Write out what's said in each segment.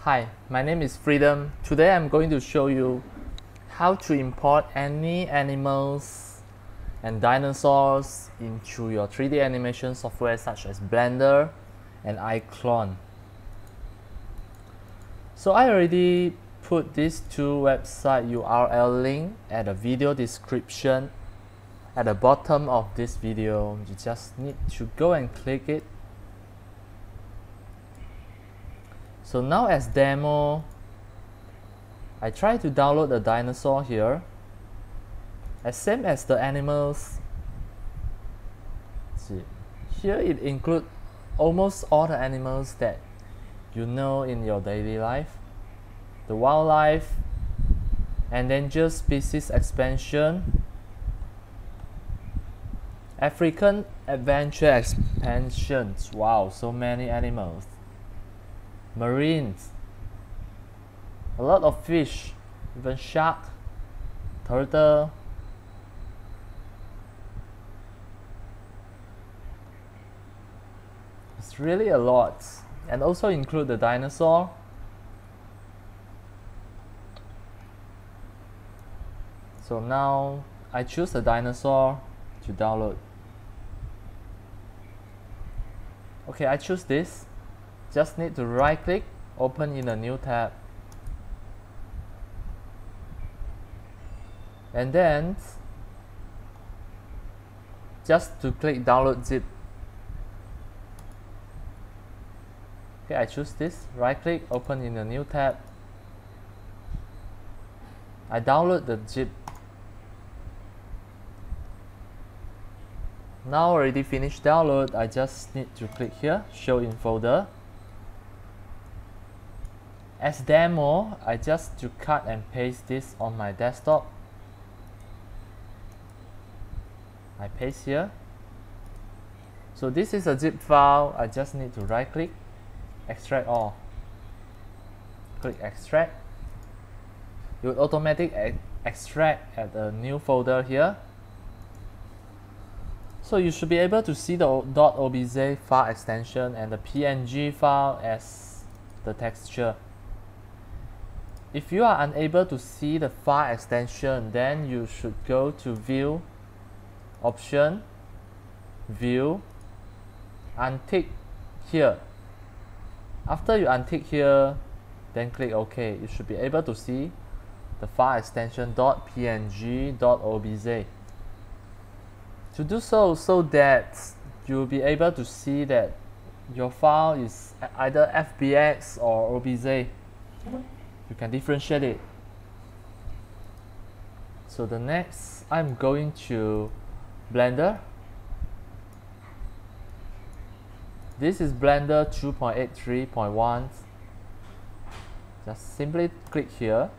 Hi, my name is Freedom. Today I'm going to show you how to import any animals and dinosaurs into your 3D animation software such as Blender and iClone. So I already put these two website URL link at the video description at the bottom of this video. You just need to go and click it. So now as demo, I try to download the dinosaur here. As same as the animals. See, here it includes almost all the animals that you know in your daily life. The wildlife, endangered species expansion, African adventure expansions. Wow, so many animals. Marines, a lot of fish, even shark, turtle. It's really a lot, and also include the dinosaur. So now I choose the dinosaur to download. Okay, I choose this. Just need to right click, open in a new tab, and then just to click download zip. Okay, I choose this, right click, open in a new tab. I download the zip. Now already finished download, I just need to click here, show in folder. As demo, I just to cut and paste this on my desktop. I paste here. So this is a zip file. I just need to right click, extract all. Click extract. It will automatically extract at a new folder here. So you should be able to see the .obj file extension and the PNG file as the texture. If you are unable to see the file extension, then you should go to View, Option, View, untick here. After you untick here, then click OK. You should be able to see the file extension .png.obj. To do so that you'll be able to see that your file is either FBX or OBJ. You can differentiate it. So the next, I'm going to Blender. This is Blender 2.83.1. Just simply click here.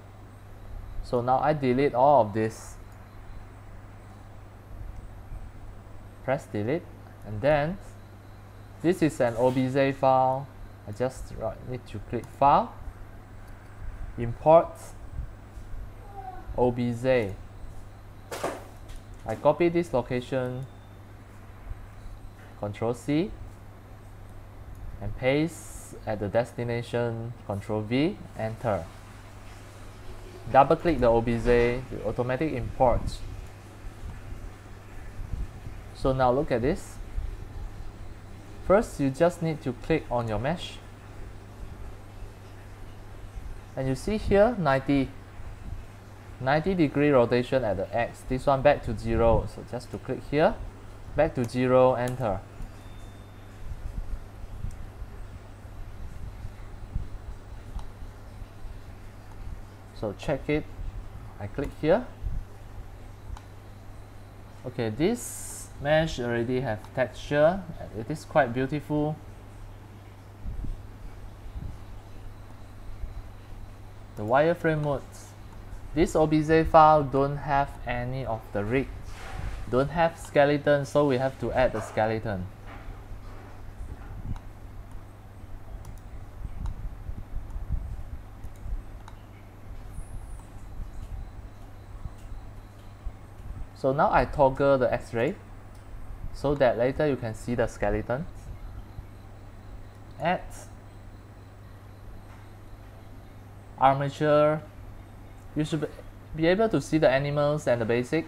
So now I delete all of this. Press delete, and then this is an OBJ file. I just need to click File, Import OBJ. I copy this location, Ctrl C, and paste at the destination, Ctrl V, enter. Double click the OBJ, the automatic import. So now look at this. First, you just need to click on your mesh. And you see here 90 degree rotation at the X. This one back to 0. So just to click here, back to 0, enter. So check it. I click here. Okay, this mesh already have texture. It is quite beautiful. The wireframe mode. This OBJ file don't have any of the rig, don't have skeleton, so we have to add the skeleton. So now I toggle the X-ray so that later you can see the skeleton. Add Armature, you should be able to see the animals and the basic.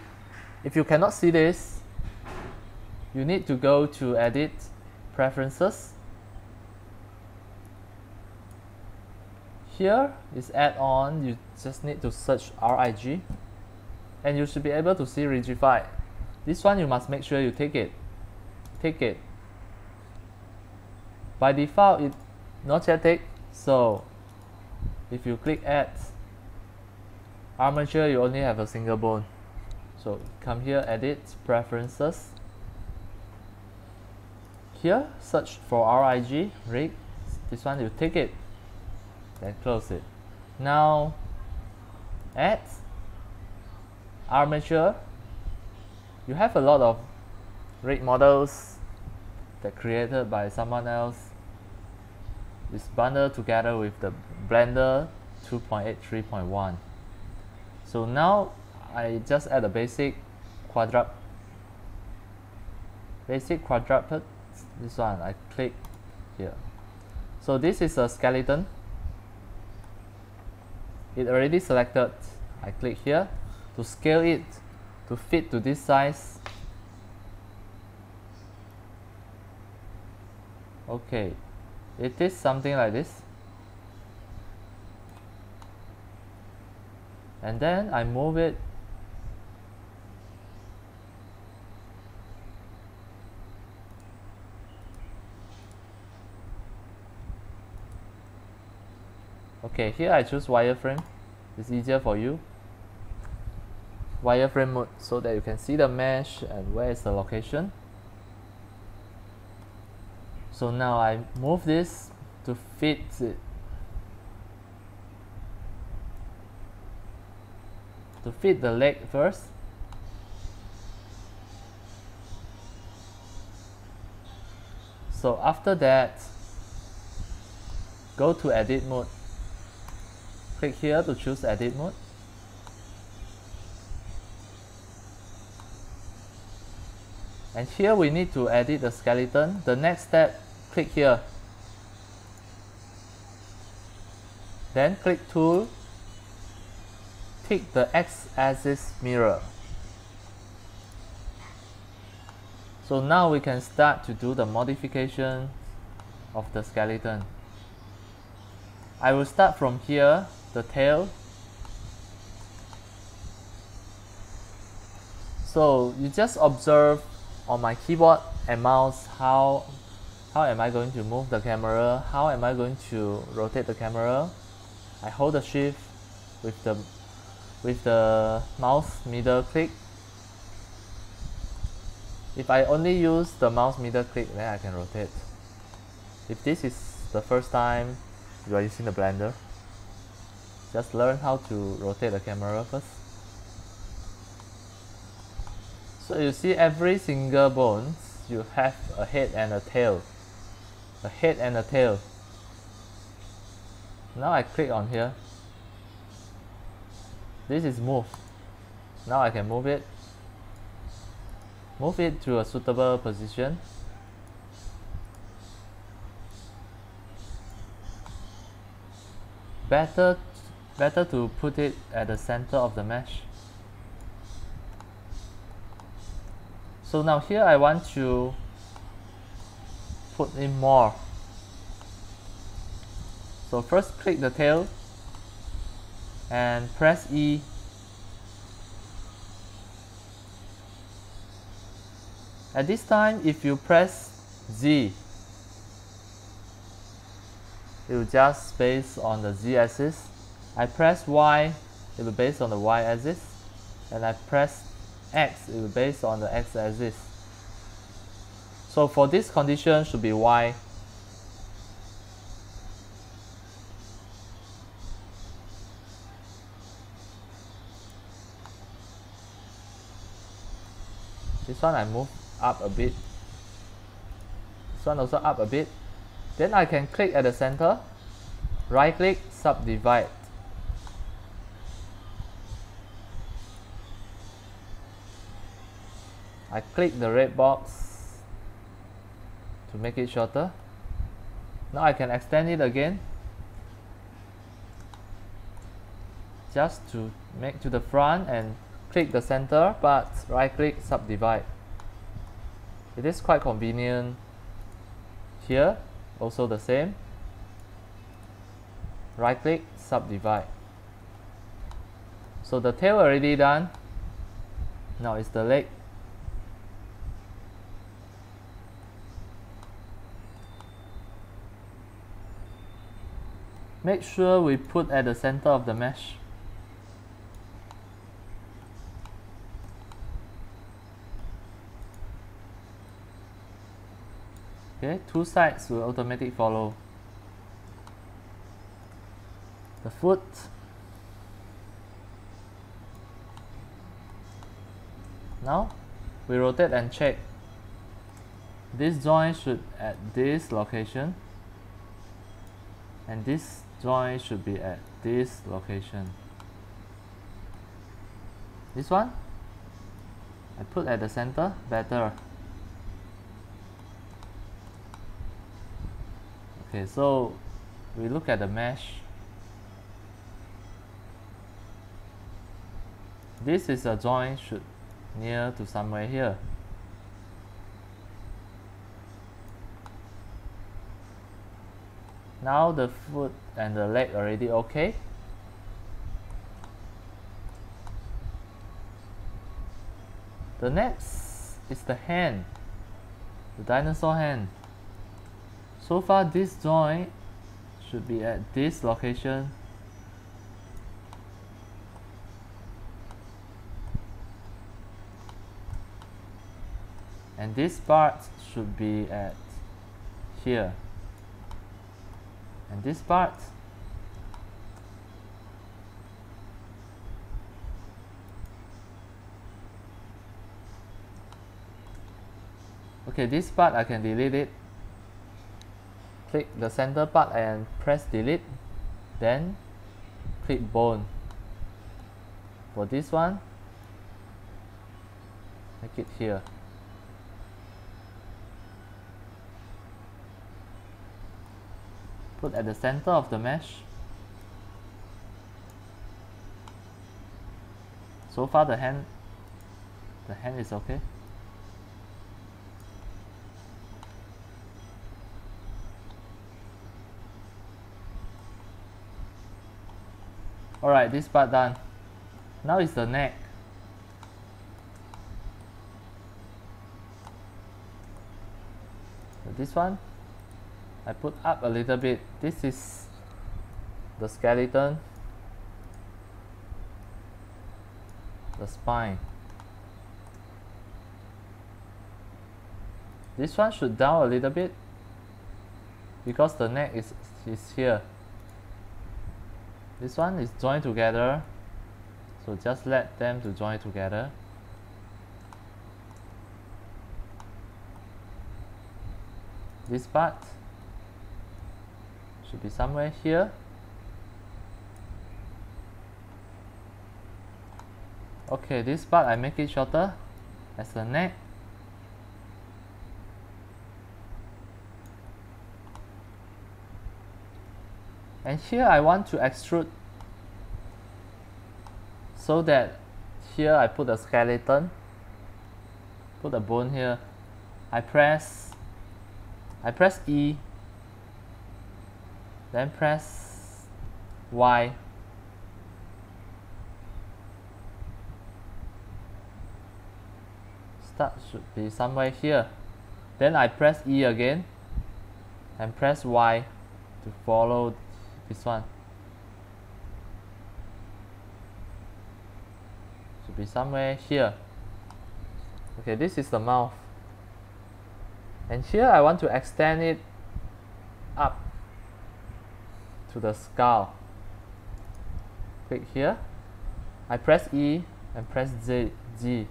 If you cannot see this, you need to go to Edit, Preferences. Here is Add-on, you just need to search RIG, and you should be able to see Rigify. This one you must make sure you take it. By default, it not yet take, so if you click Add Armature, you only have a single bone. So come here, Edit, Preferences. Here, search for RIG, rig. This one you take it, then close it. Now, Add Armature. You have a lot of rig models that created by someone else. It's bundled together with the Blender 2.8 3.1. So now I just add a basic quadruped. This one I click here. So this is a skeleton. It already selected. I click here to scale it to fit to this size. Okay, it is something like this. And then I move it. Okay, here I choose wireframe. It's easier for you. Wireframe mode, so that you can see the mesh and where is the location. So now I move this to fit it. To fit the leg first. So after that, go to edit mode. Click here to choose edit mode. And here we need to edit the skeleton. The next step, click here. Then click tool, pick the x-axis mirror. So now we can start to do the modification of the skeleton. I will start from here, the tail. So you just observe on my keyboard and mouse how am I going to move the camera, how am I going to rotate the camera. I hold the shift with the mouse middle click. If I only use the mouse middle click, then I can rotate. If this is the first time you are using the Blender, just learn how to rotate the camera first. So you see every single bone, you have a head and a tail. A head and a tail. Now I click on here. This is move. Now I can move it. Move it to a suitable position. Better to put it at the center of the mesh. So now here I want to put in more. So first click the tail and press E. At this time, if you press Z, it will just based on the Z axis. I press Y, it will based on the Y axis, and I press X, it will based on the X axis. So for this condition should be Y. This one I move up a bit. This one also up a bit. Then I can click at the center, right click, subdivide. I click the red box to make it shorter. Now I can extend it again. just to make to the front and click the center, but right click subdivide. It is quite convenient. Here also the same, right click subdivide. So the tail already done. Now it's the leg. Make sure we put at the center of the mesh. Okay, two sides will automatically follow. The foot. Now we rotate and check. This joint should at this location, and this joint should be at this location. This one I put at the center, better. Okay, so we look at the mesh. This is a joint should near to somewhere here. Now the foot and the leg already okay. The next is the hand, the dinosaur hand. So far this joint should be at this location. And this part should be at here. And this part okay, this part I can delete it. Click the center part and press delete, then click bone. For this one, make it here. Put at the center of the mesh. So far the hand is okay. Alright, this part done. Now is the neck. So this one I put up a little bit. This is the skeleton, the spine. This one should down a little bit because the neck is here. This one is joined together, so just let them to join together. This part should be somewhere here. Okay, this part I make it shorter as the neck. And here I want to extrude so that here I put a skeleton, put a bone here. I press E, then press Y. Start should be somewhere here. Then I press E again and press Y to follow this one. Should be somewhere here. Okay, this is the mouth. And here I want to extend it up to the skull. Click here. I press E and press G.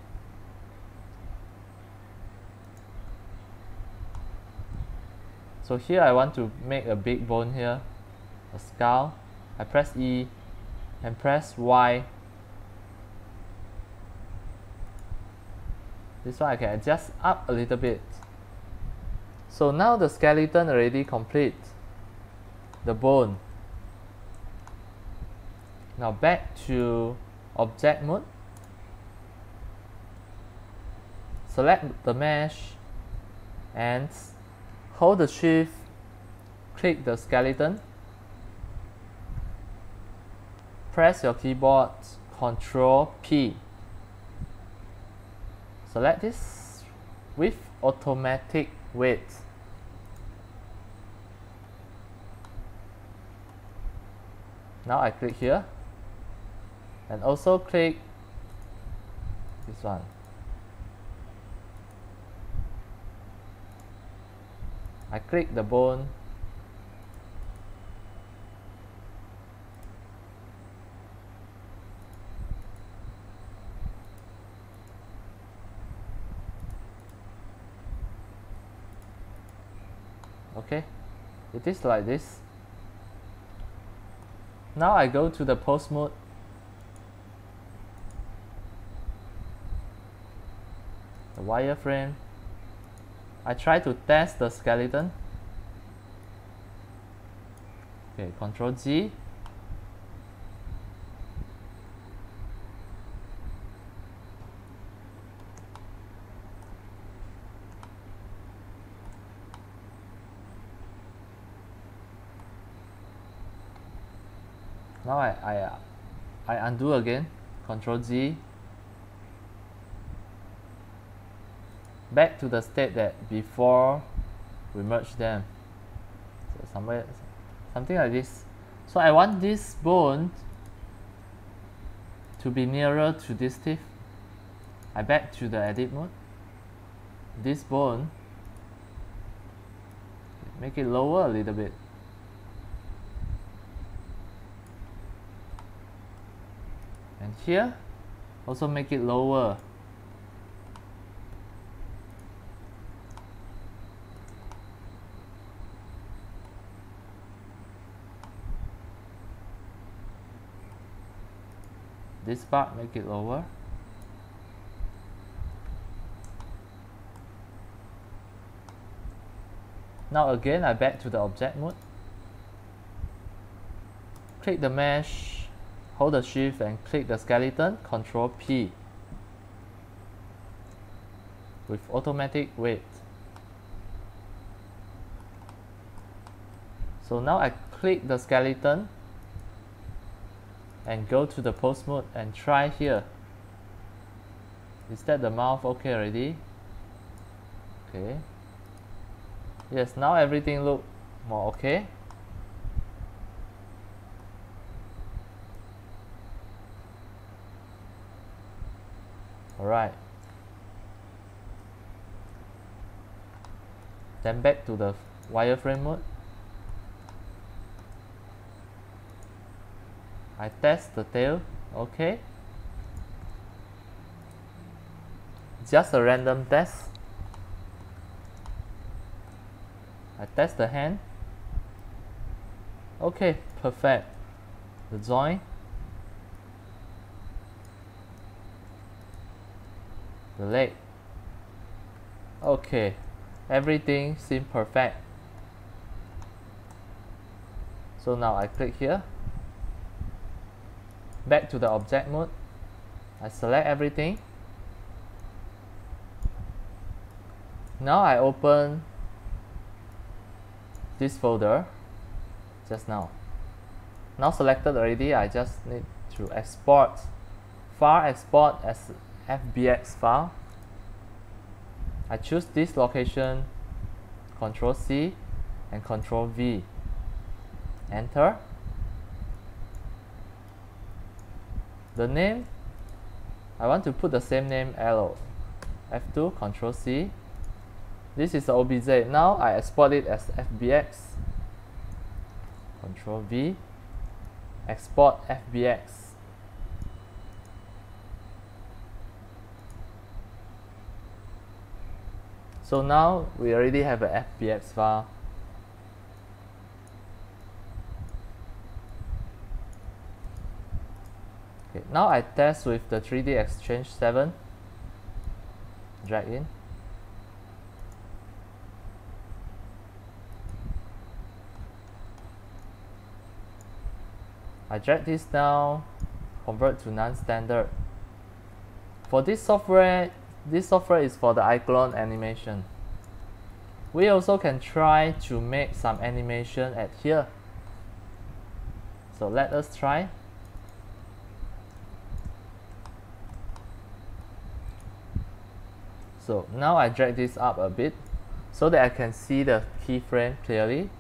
So here I want to make a big bone here, a skull. I press E and press Y. This one I can adjust up a little bit. So now the skeleton already complete. The bone. Now back to object mode. Select the mesh and hold the shift, click the skeleton, press your keyboard Ctrl P. Select this with automatic weight. Now I click here and also click this one. I click the bone, okay, it is like this. Now I go to the pose mode. The wireframe. I try to test the skeleton. Okay, Ctrl Z. Now I undo again, Ctrl Z. Back to the state that before we merge them. So something like this. So I want this bone to be nearer to this teeth. I back to the edit mode. This bone, make it lower a little bit. And here, also make it lower. This part, make it lower. Now again, I back to the object mode. Click the mesh, hold the shift and click the skeleton, Ctrl P with automatic weight. So now I click the skeleton and go to the pose mode and try here. Is that the mouth okay already? Okay. Yes, now everything look more okay. Alright. Then back to the wireframe mode. I test the tail, okay. Just a random test. I test the hand. Okay, perfect. The joint. The leg. Okay, everything seems perfect. So now I click here. Back to the object mode. I select everything. Now I open this folder just now. Now selected already, I just need to export. File export as FBX file. I choose this location, Ctrl C and Ctrl V. Enter. The name, I want to put the same name L. F2, Ctrl C. This is the OBJ. Now I export it as FBX. Ctrl V. Export FBX. So now we already have a FBX file. Okay, now I test with the 3D Exchange 7. Drag in. I drag this down, convert to non-standard. For this software is for the iClone animation. We also can try to make some animation at here. So let us try. So now I drag this up a bit so that I can see the keyframe clearly.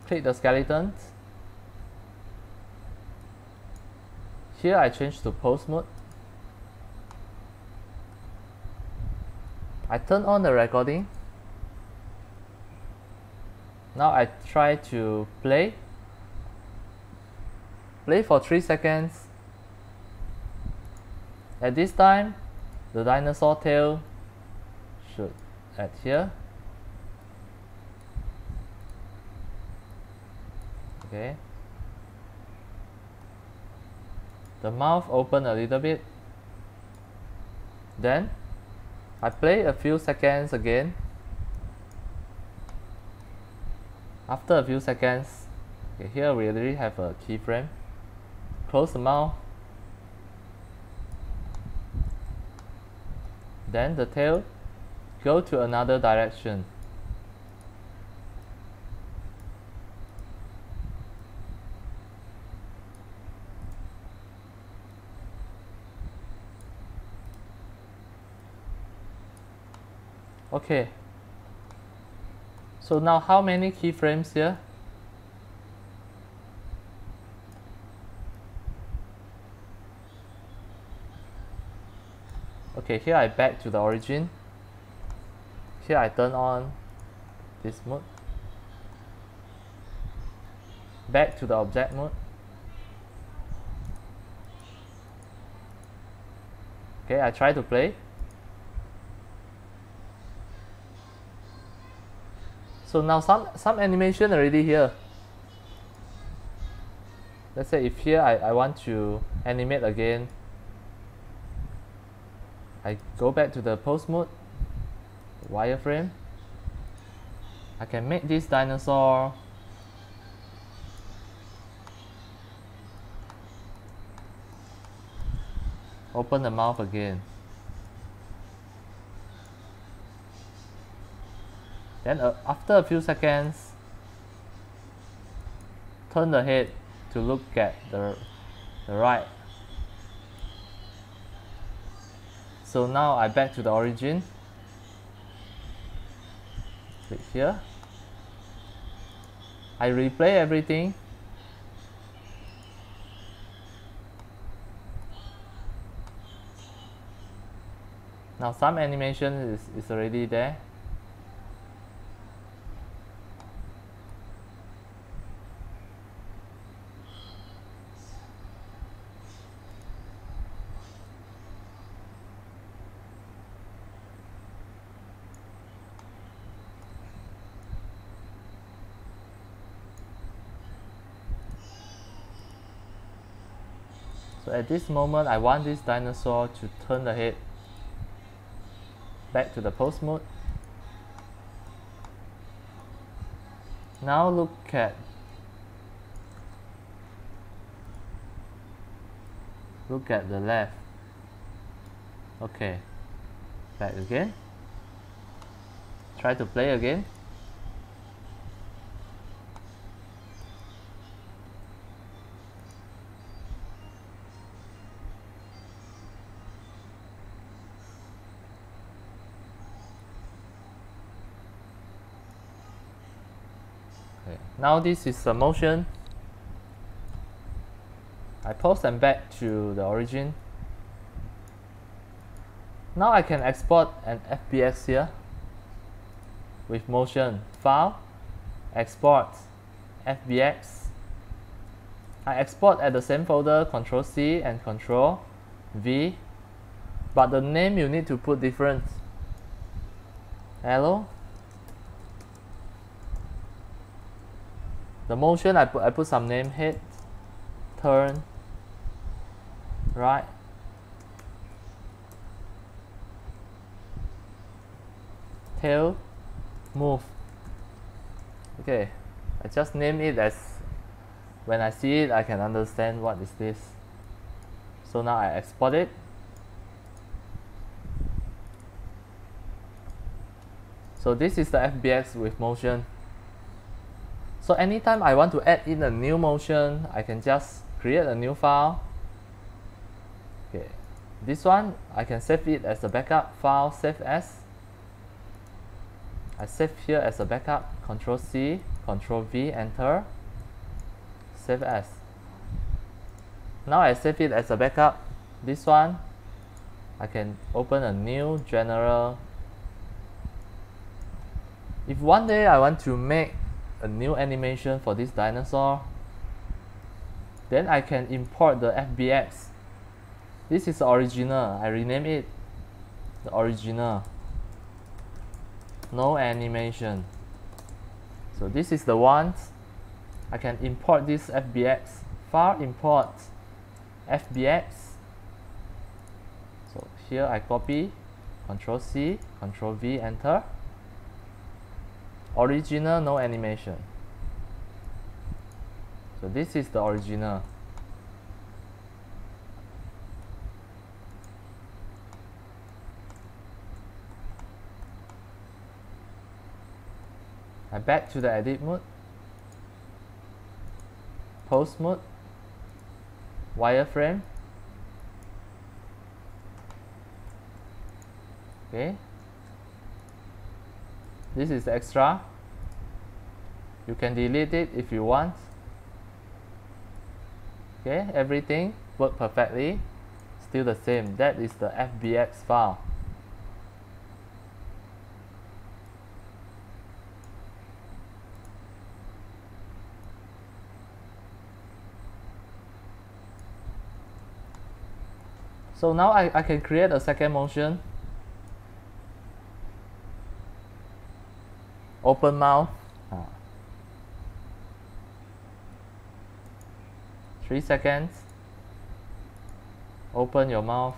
Click the skeleton. Here I change to pose mode. I turn on the recording. Now I try to play. Play for 3 seconds. At this time, the dinosaur tail should add here. Okay. The mouth open a little bit. Then I play a few seconds again. After a few seconds, okay, here we already have a keyframe. Close the mouth. Then the tail go to another direction. Okay. So now how many keyframes here? Okay, here I back to the origin. Here I turn on this mode. Back to the object mode. Okay, I try to play. So now some animation already here. Let's say if here I want to animate again, I go back to the pose mode, wireframe. I can make this dinosaur open the mouth again. Then after a few seconds, turn the head to look at the right. So now I back to the origin. Click here. I replay everything. Now some animation is already there. So at this moment, I want this dinosaur to turn the head back to the pose mode. Now look at the left. Okay, back again. Try to play again. Okay. Now this is the motion. I pause and back to the origin. Now I can export an FBX here with motion, file, export, FBX. I export at the same folder, Ctrl C and Ctrl V, but the name you need to put different. Hello. The motion I put some name, head, turn, right, tail, move. Okay, I just name it as When I see it, I can understand what is this. So now I export it. So this is the FBX with motion. So anytime I want to add in a new motion, I can just create a new file. Okay, this one I can save it as a backup file, save as. I save here as a backup, Ctrl C, Ctrl V, enter, save as. Now I save it as a backup. This one I can open a new general. If one day I want to make a new animation for this dinosaur, then I can import the FBX. This is the original. I rename it the original. No animation. So this is the one. I can import this FBX. File import FBX. So here I copy, Ctrl C, Ctrl V, enter. Original, no animation. So this is the original. I back to the edit mode, pose mode, wireframe. Okay. This is extra. You can delete it if you want. Okay, everything worked perfectly. Still the same. That is the FBX file. So now I can create a second motion. Open mouth. 3 seconds. Open your mouth.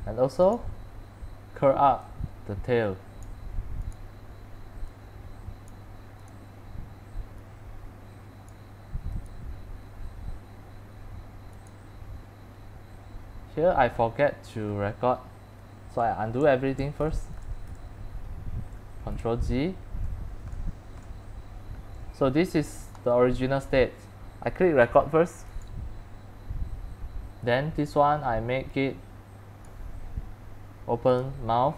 And also curl up the tail. Here I forget to record, so I undo everything first. Ctrl G. So this is the original state. I click record first. Then this one I make it open mouth.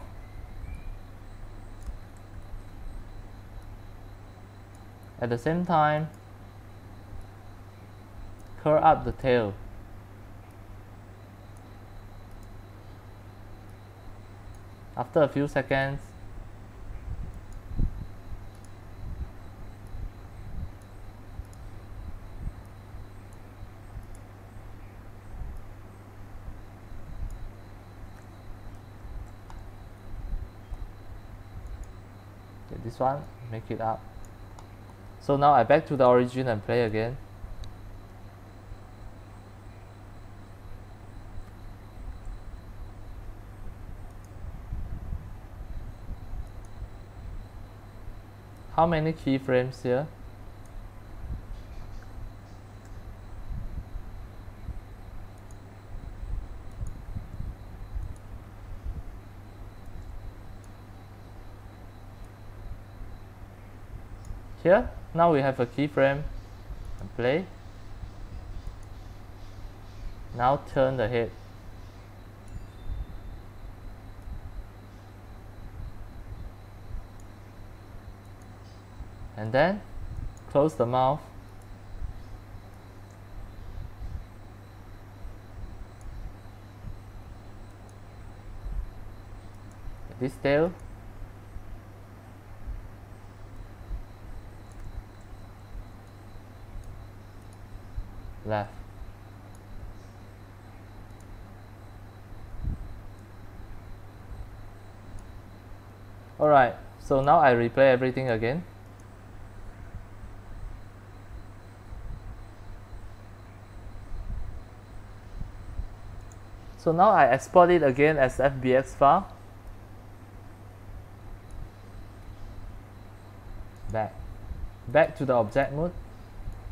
At the same time, curl up the tail. After a few seconds, okay, this one, make it up. So now I back to the origin and play again. How many keyframes here? Here, now we have a keyframe and play. Now turn the head. And then close the mouth. This tail. Left. Alright, so now I replay everything again. So now I export it again as FBX file. Back to the object mode.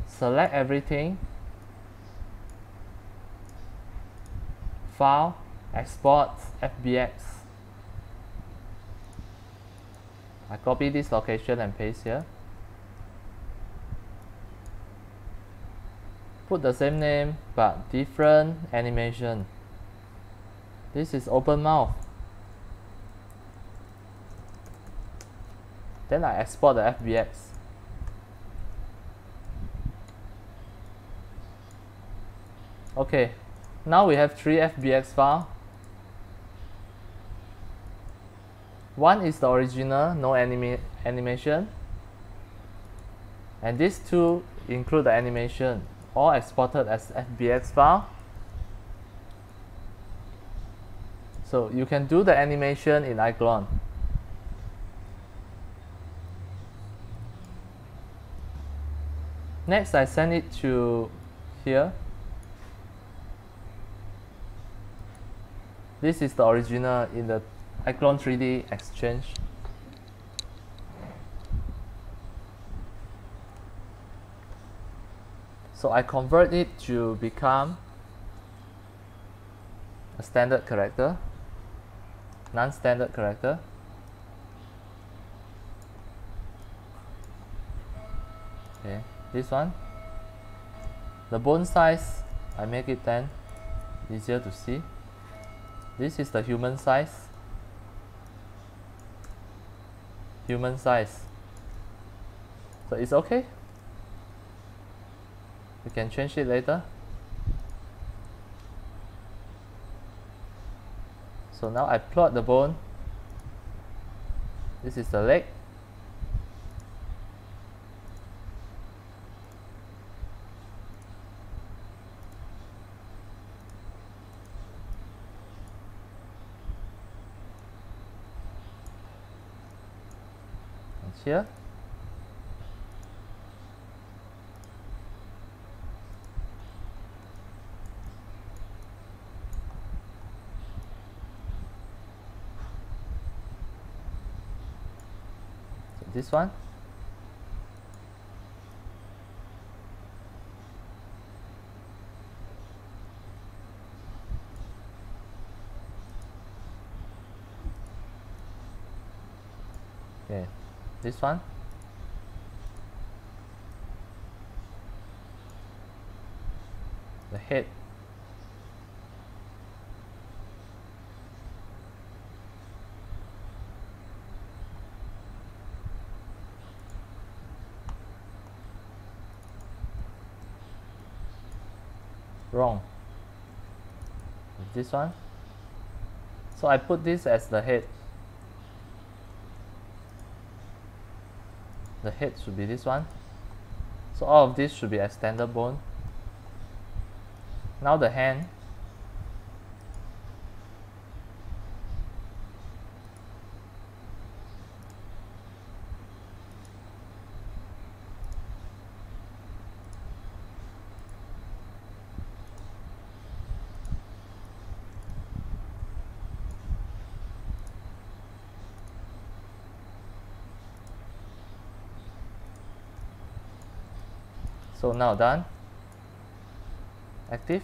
Select everything. File, export, FBX. I copy this location and paste here. Put the same name but different animation. This is open mouth. Then I export the FBX. Okay, now we have 3 FBX files. One is the original, no animation. And these 2 include the animation, all exported as FBX file. So you can do the animation in iClone. Next, I send it to here. This is the original in the iClone 3D Exchange. So I convert it to become a standard character, non-standard character. Okay, this one. The bone size, I make it 10, easier to see. This is the human size. Human size. So it's okay. We can change it later. So now I plot the bone. This is the leg. Here. So this one. Okay. This one. The head. Wrong. This one. So I put this as the head. The head should be this one. So all of this should be extended bone. Now the hand. So now done. Active.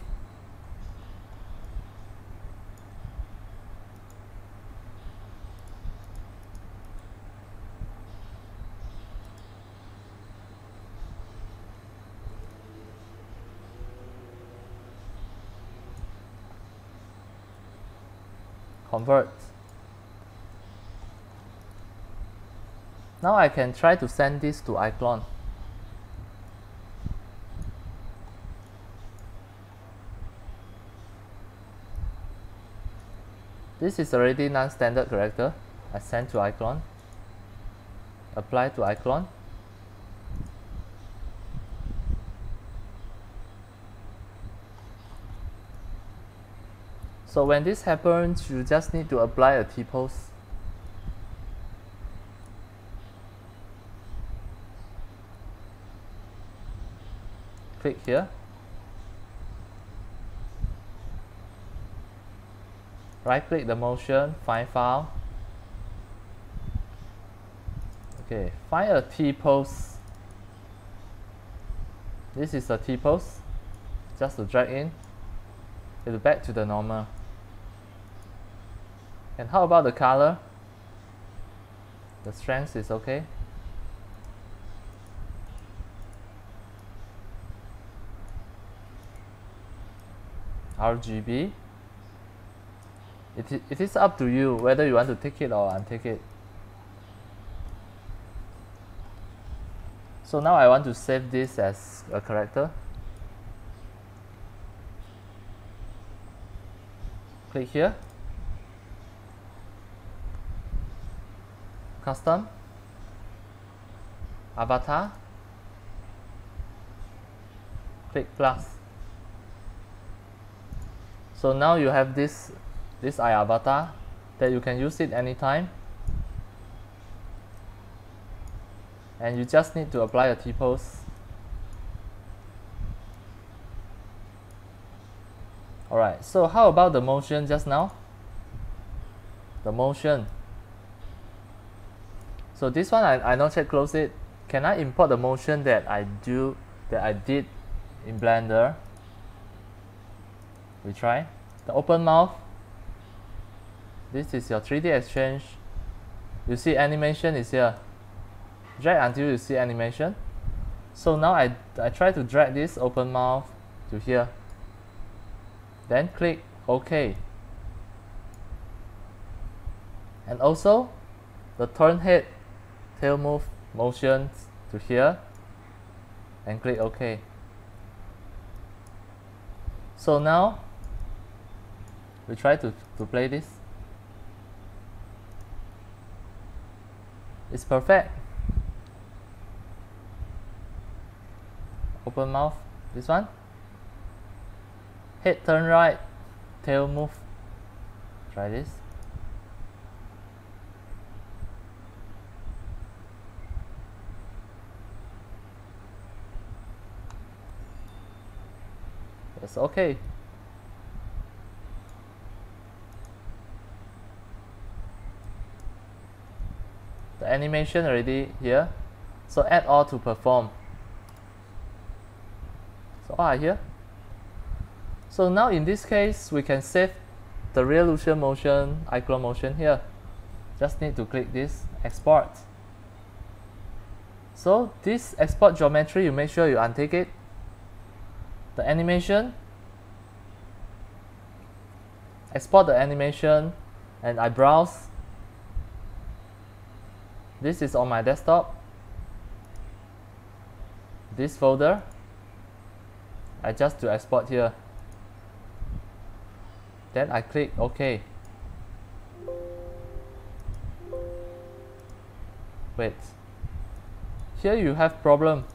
Convert. Now I can try to send this to iClone. This is already non-standard character. I send to iClone. Apply to iClone. So when this happens, you just need to apply a T-pose. Click here. right click the motion, find file. Okay, find a T-pose. This is a T-pose. Just to drag in. It'll back to the normal. And how about the color? The strength is okay. RGB. It is up to you whether you want to take it or untake it. So now I want to save this as a character. Click here. Custom. Avatar. Click plus. So now you have this iAvatar that you can use it anytime. And you just need to apply a T-pose. Alright, so how about the motion just now? The motion. So this one I not yet close it. Can I import the motion that I did in Blender? We try. The open mouth. This is your 3D exchange. You see animation is here. Drag until you see animation. So now I try to drag this open mouth to here. Then click OK. And also the turn head, tail move motion to here. And click OK. So now we try to play this. It's perfect. Open mouth, this one. Head turn right, tail move. Try this. It's okay. The animation already here. So add all to perform. So all are here. So now in this case, we can save the Reallusion motion, iClone motion here. Just need to click this, export. So this export geometry, you make sure you untake it. The animation, export the animation, and I browse. This is on my desktop. This folder, I just to export here. Then I click OK. Wait. Here you have problem.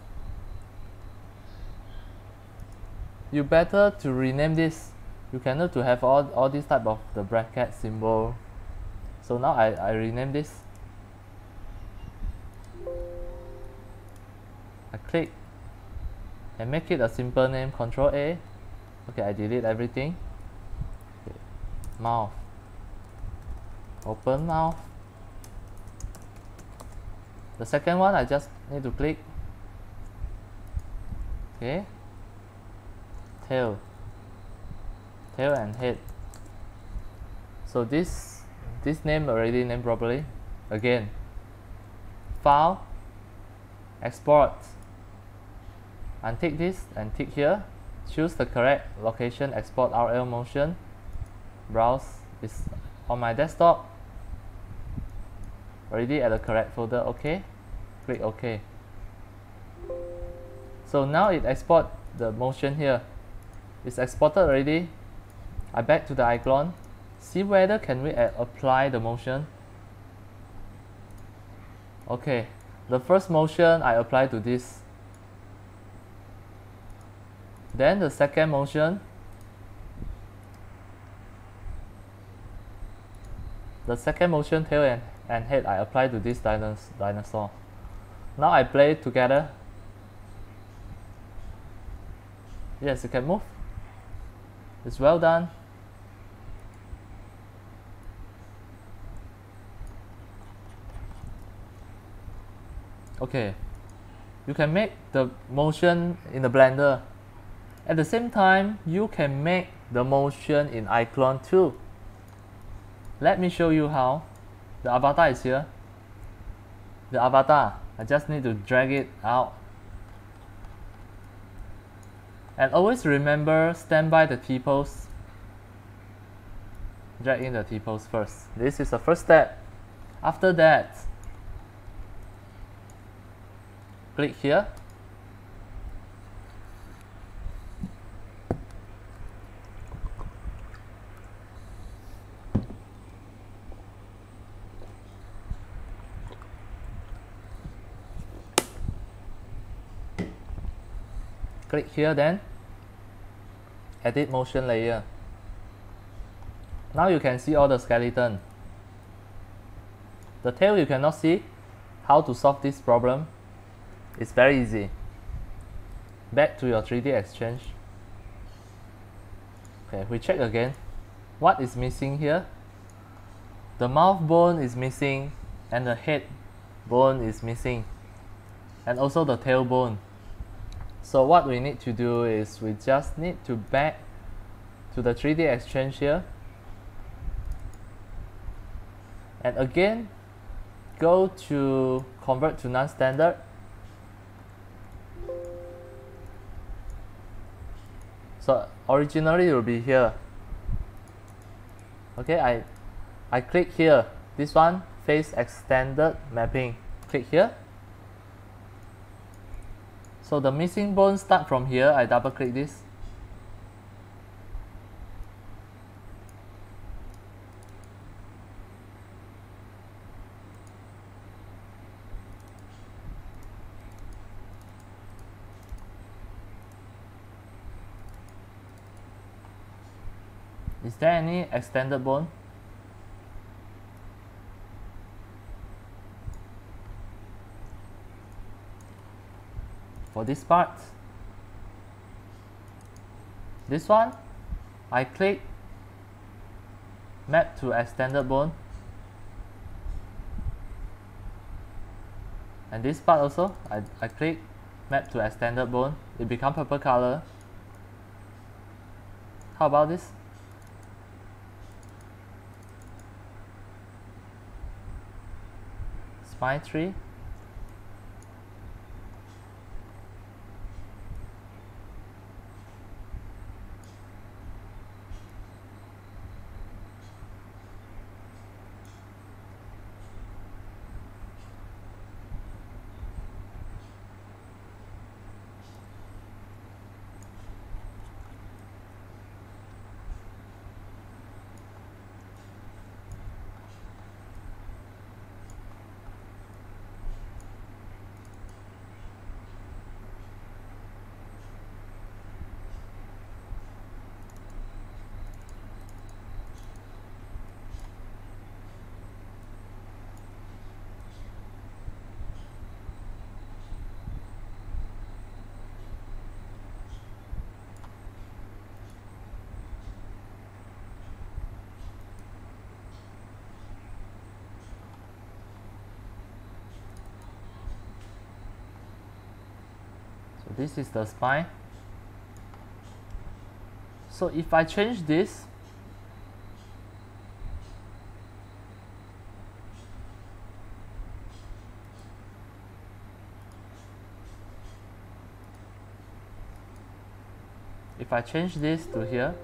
You better to rename this. You cannot to have all these type of the bracket symbol. So now I rename this. I click and make it a simple name, Control A. Okay, I delete everything. Okay. Mouth. Open mouth. The second one I just need to click. Okay. Tail and head. So this name already named properly. Again, file, export, untick this and tick here, choose the correct location, export RL motion, browse. Is on my desktop, already at the correct folder. OK, click OK. So now it export the motion here. It's exported already. I back to the iClone. See whether can we apply the motion. Okay, the first motion I apply to this. Then the second motion. The second motion, tail and head, I apply to this dinosaur. Now I play it together. Yes, you can move. It's well done. Okay, you can make the motion in the Blender. At the same time, you can make the motion in iClone too. Let me show you how. The avatar is here. The avatar, I just need to drag it out. And always remember, stand by the T-pose. Drag in the T-pose first. This is the first step. After that, click here. Click here then, edit motion layer. Now you can see all the skeleton. The tail you cannot see. How to solve this problem? It's very easy. Back to your 3D Exchange. Okay, we check again. What is missing here? The mouth bone is missing, and the head bone is missing, and also the tail bone. So what we need to do is we just need to back to the 3D Exchange here, and again go to convert to non-standard. So originally it will be here. Okay, I click here. This one, face extended mapping. Click here. So the missing bone start from here. I double click this. Is there any extended bone? For this part, this one, I click map to extended bone, and this part also, I click map to extended bone. It becomes purple color. How about this? Spine tree. So this is the spine. So if I change this, to here,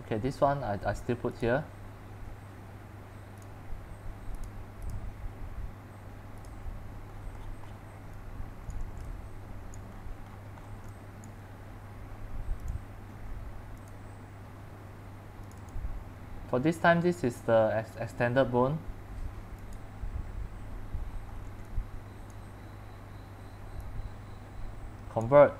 Okay, this one I still put here. For this time, this is the extended bone. Convert.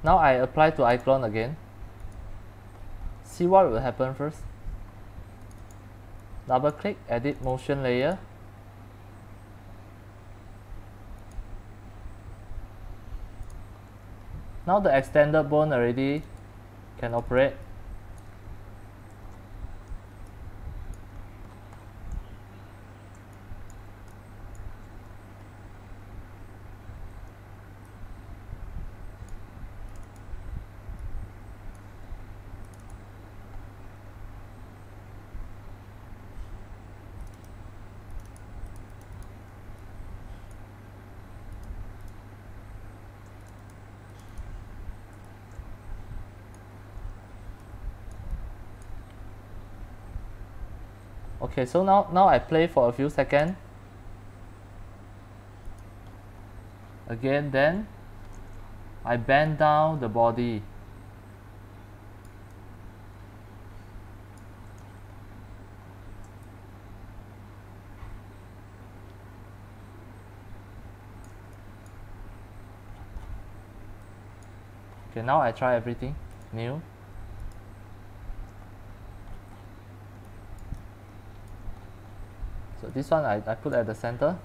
Now I apply to iClone again. See what will happen first. Double click, edit motion layer. Now the extended bone already can operate. Okay, so now I play for a few seconds. Again, then I bend down the body. Okay, now I try everything new. So this one I put at the center.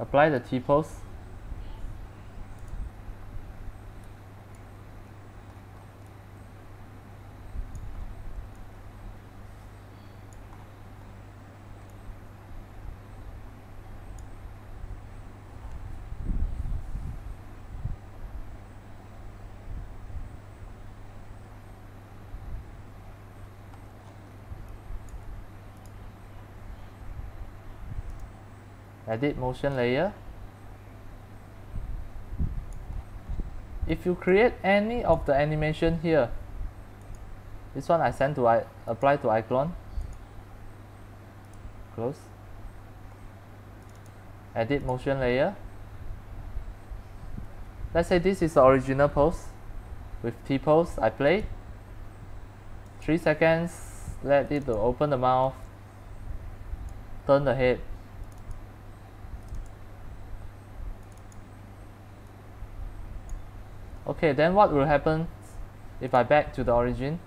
Apply the T-pose. Edit motion layer. If you create any of the animation here, this one I send to apply to iClone. Close. Edit motion layer. Let's say this is the original pose. With T-pose, I play. 3 seconds, let it to open the mouth, turn the head. Okay, then what will happen if I back to the origin?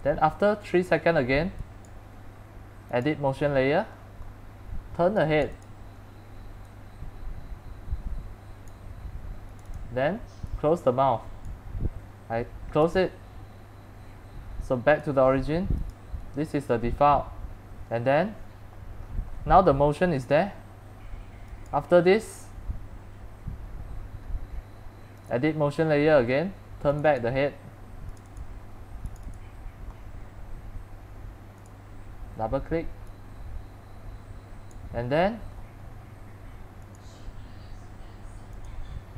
Then after 3 seconds again, edit motion layer, turn the head, then close the mouth. I close it. So back to the origin. This is the default. And then now the motion is there. After this, edit motion layer again, turn back the head, double click, and then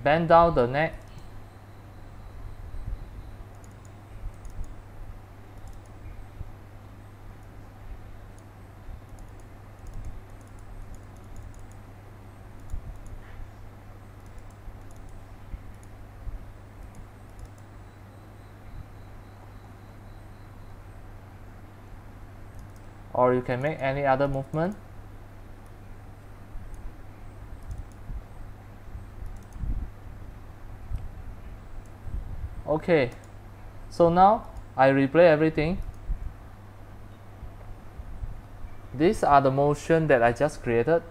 bend down the neck. Or you can make any other movement. Okay, so now I replay everything. These are the motion that I just created.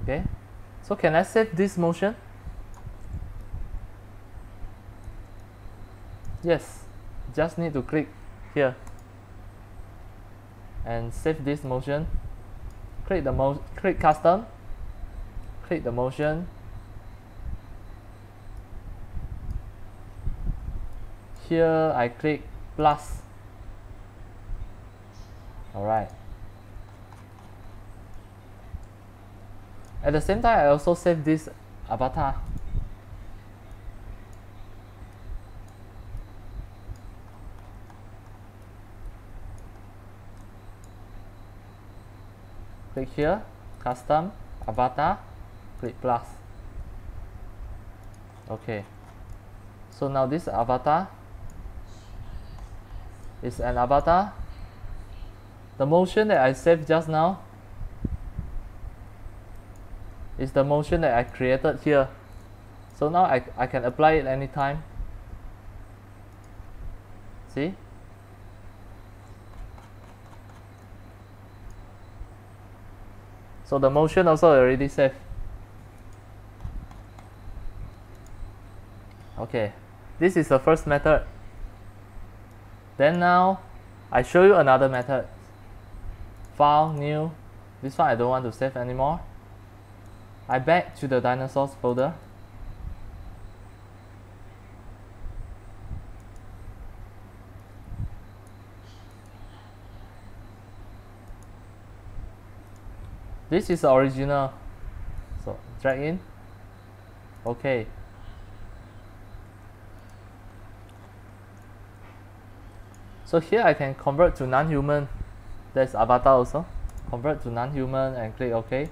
Okay, so can I save this motion? Yes, just need to click here and save this motion. Click custom, click the motion. Here I click plus. Alright. At the same time, I also save this avatar. Click here, custom, avatar, click plus. Okay. So now this avatar is an avatar. The motion that I saved just now is the motion that I created here. So now I can apply it anytime. See? So the motion also already saved. Okay, this is the first method. Then now I show you another method. File, new. This one I don't want to save anymore. I back to the dinosaurs folder. This is the original. So drag in. Okay. So here I can convert to non-human. There's avatar also. Convert to non-human and click OK.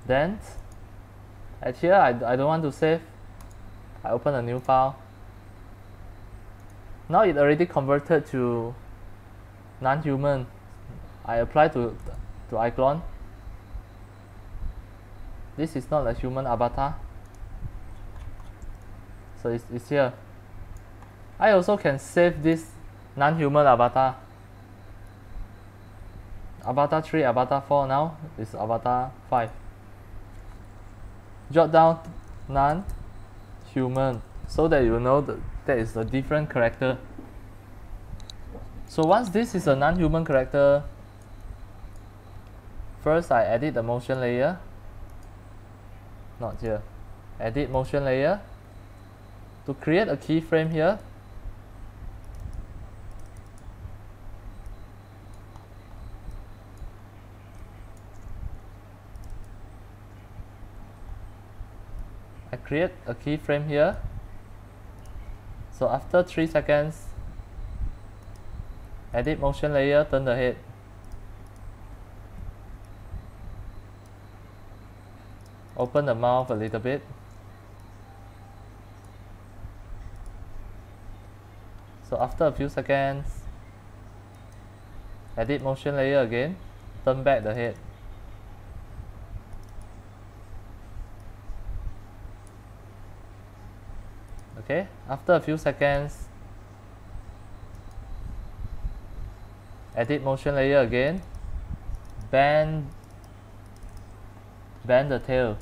Then at here I don't want to save. I open a new file. Now it already converted to non-human. I apply to iClone. This is not a human avatar. So it's here. I also can save this non-human avatar. Avatar 3, avatar 4 now is avatar 5. Jot down non-human so that you know that there is a different character. So once this is a non-human character, first I edit the motion layer. Not here. Edit motion layer. To create a keyframe here, I create a keyframe here. So after 3 seconds, edit motion layer, turn the head. Open the mouth a little bit. So after a few seconds, edit motion layer again, turn back the head. Okay, after a few seconds, edit motion layer again, bend the tail.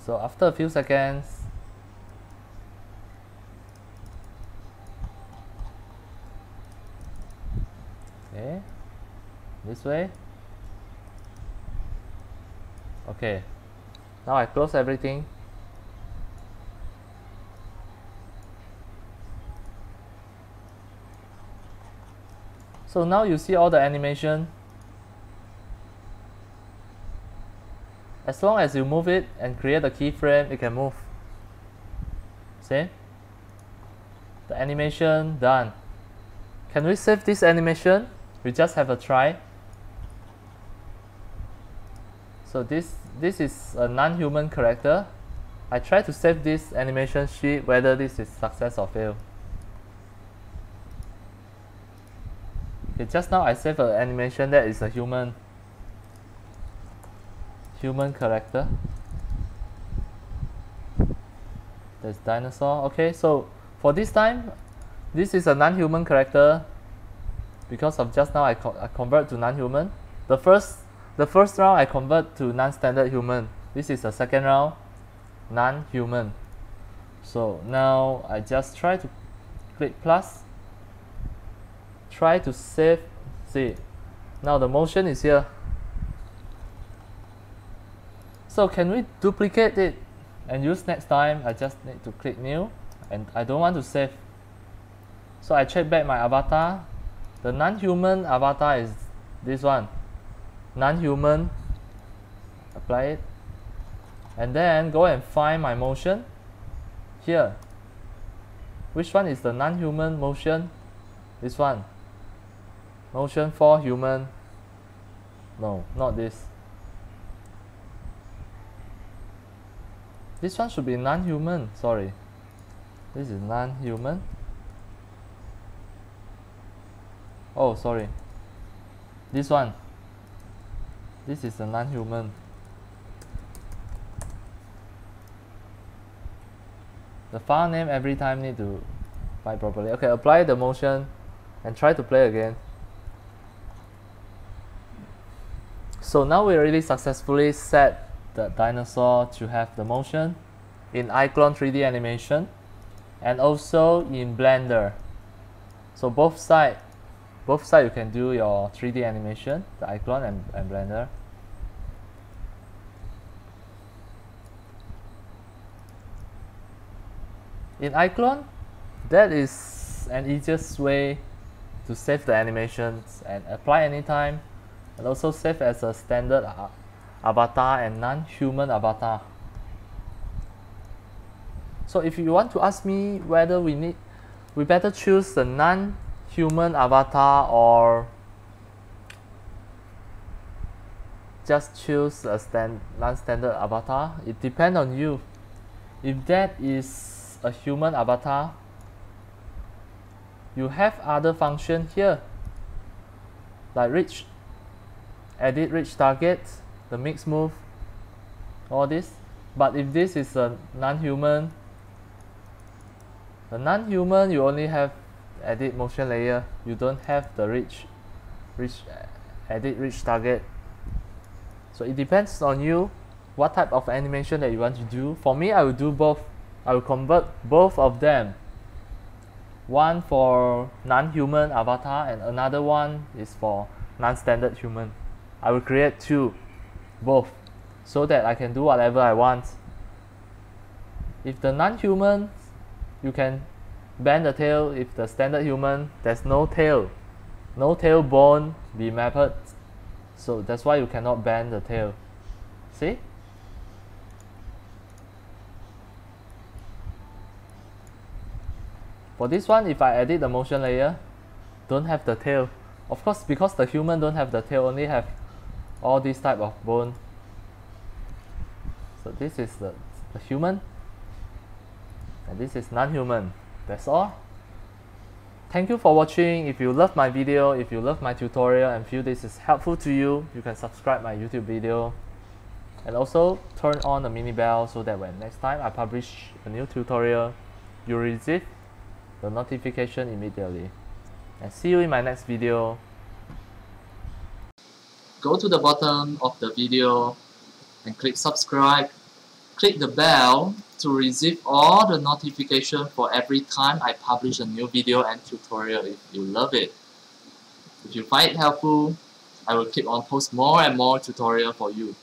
So after a few seconds, okay, this way. Okay, now I close everything. So now you see all the animation. As long as you move it and create a keyframe, it can move. See? The animation done. Can we save this animation? We just have a try. So this is a non-human character. I try to save this animation sheet whether this is success or fail. Okay, just now I saved an animation that is a human character. There's dinosaur. Okay, so for this time, this is a non-human character. Because of just now, I convert to non-human. The first round I convert to non-standard human. This is the second round, non-human. So now I just try to click plus. Try to save. See, now the motion is here. So can we duplicate it and use next time? I just need to click new, and I don't want to save. So I check back my avatar. The non-human avatar is this one. Non-human. Apply it. And then go and find my motion. Here. Which one is the non-human motion? This one. Motion for human. No, not this. This one should be non-human. Sorry. This is non-human. Oh, sorry. This one. This is the non-human. The file name every time need to find properly. Okay, apply the motion and try to play again. So now we already successfully set the dinosaur to have the motion in iClone 3D animation and also in Blender. So both sides you can do your 3D animation, the iClone and Blender. In iClone, that is an easiest way to save the animations and apply anytime, and also save as a standard avatar and non-human avatar. So if you want to ask me whether we better choose the non-human avatar or just choose a non-standard avatar, it depends on you. If that is a human avatar, you have other function here like reach, edit reach target, the mix move, all this. But if this is a non-human, you only have edit motion layer, you don't have the edit reach target. So it depends on you what type of animation that you want to do. For me, I will do both. I will convert both of them. One for non-human avatar and another one is for non-standard human. I will create both, so that I can do whatever I want. If the non-human, you can bend the tail. If the standard human, there's no tail bone be mapped, so that's why you cannot bend the tail. See? For this one, if I edit the motion layer, don't have the tail. Of course, because the human don't have the tail, only have all these type of bone. So this is the human, and this is non-human. That's all. Thank you for watching. If you love my video, if you love my tutorial and feel this is helpful to you, you can subscribe my YouTube video. And also turn on the mini bell so that when next time I publish a new tutorial, you receive the notification immediately. And see you in my next video. Go to the bottom of the video and click subscribe. Click the bell to receive all the notification for every time I publish a new video and tutorial if you love it. If you find it helpful, I will keep on post more and more tutorial for you.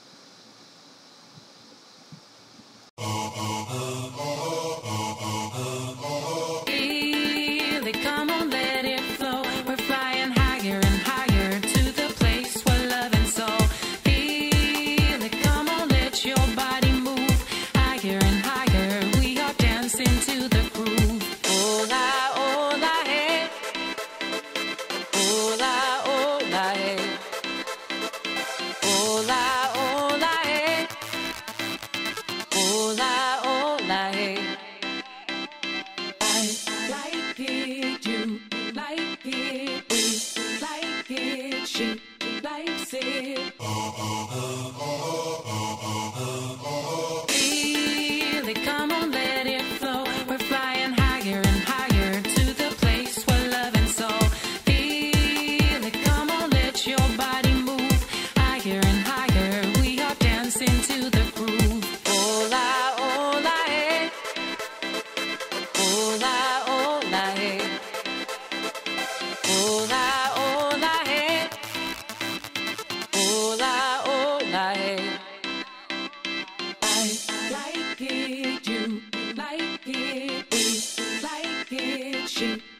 Feel it, come on, let it flow. watching.